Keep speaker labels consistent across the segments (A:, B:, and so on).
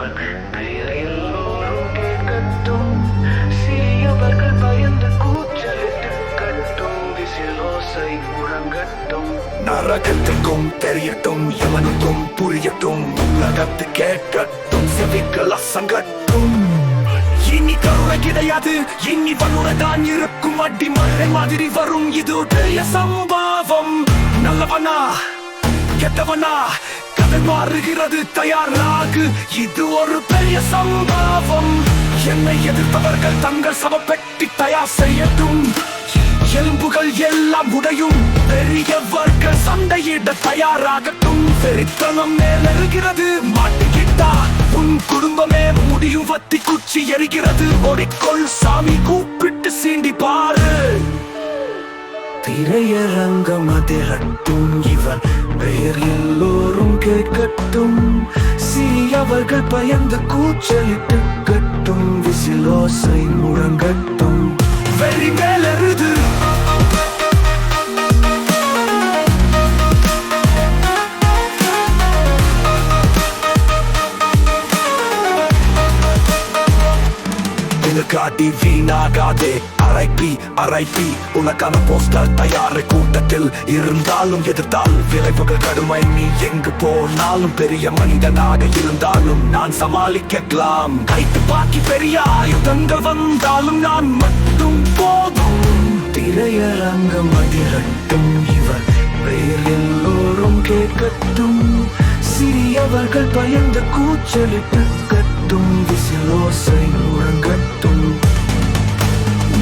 A: இவன் பெயர் எல்லோரும் கேட்கட்டும். சிறியவர்கள் பயந்து கூச்சலிட்டு கட்டும். விசிலோசை முழங்கட்டும்.
B: நரகத்துக்கும் தெரியட்டும், எவனுக்கும் புரியட்டும். உலகத்து கேட்கட்டும், செவிகள் அசங்கட்டும். இனி கருணை கிடையாது, இனி வலுடன் இருக்கும். அடிமழை மாதிரி வரும் இது பெரிய சம்பவம். நல்லவனா கெட்டவனா கதை மாறுகிறது, தயாராகு. இது ஒரு பெரிய சம்பவம். என்னை எதிர்ப்பவர்கள் தங்கள் சவப்பெட்டி தயார் செய்யட்டும். எலும்புகள் எல்லாம் உடையும். பெரியவர்கள் சண்டையிட தயாராகட்டும். வெறித்தனம் மேலெழுகிறது, மாட்டிக்கிட்டா உன் குடும்பமே முடியும். வத்தி குச்சி எரிகிறது, ஓடிக்கொள் சாமி கூப்பிட்டு சீண்டி பாரு. திரையரங்கம் அதிரட்டும், இவன் பெயர் எல்லோரும் கேட்கட்டும். சிறியவர்கள் பயந்து கூச்சலிட்டு கட்டும். விசிலோசை முழங்கட்டும். வெறி மேலெழுது, காட்டி வீணாகாதே. RIP RIP உனக்கான போஸ்டர் தயாரி. கூட்டத்தில் இருந்தாலும் எதிர்த்தால் விளைவுகள் கடுமை. நீ எங்கு போனாலும் பெரிய மனிதனாக இருந்தாலும் நான் சமாளிக்கலாம். கைத்து பாக்கி பெரிய ஆயுதங்கள் வந்தாலும் நான் மட்டும் போதும். திரையரங்கம் அதிரட்டும், இவன் பெயர் எல்லோரும் கேட்கட்டும். சிறியவர்கள் பயந்து கூச்சலிட்டு கட்டும். விசிலோசை முழங்கட்டும்.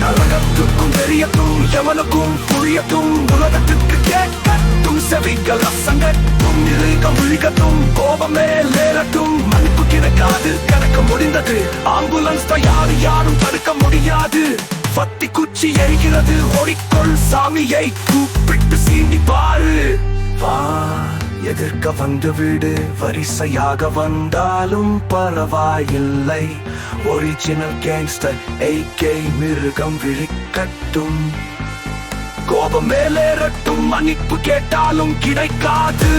B: நரகத்துக்கும் தெரியட்டும், எவனுக்கும் புரியட்டும். உலகத்திற்கு கேட்கட்டும், செவிகள் அசங்கட்டும். மிருகம் விழிகட்டும், கோபமே லேரட்டும். மன்னிப்பு கிடைக்காது, கணக்க முடிந்தது. ஆம்புலன்ஸ் தயார், யாரும் தடுக்க முடியாது. வத்தி குச்சி எரிகிறது, ஓடிக்கொள் சாமியை கூப்பிட்டு சீண்டி பாரு. வா எதிர்க்க வந்து விடு, வரிசையாக வந்தாலும் பரவாயில்லை. ஒரிஜினல் கேங்ஸ்டர் AK மிருகம் விழிக்கட்டும். கோபம் மேலேறட்டும், மன்னிப்பு கேட்டாலும் கிடைக்காது.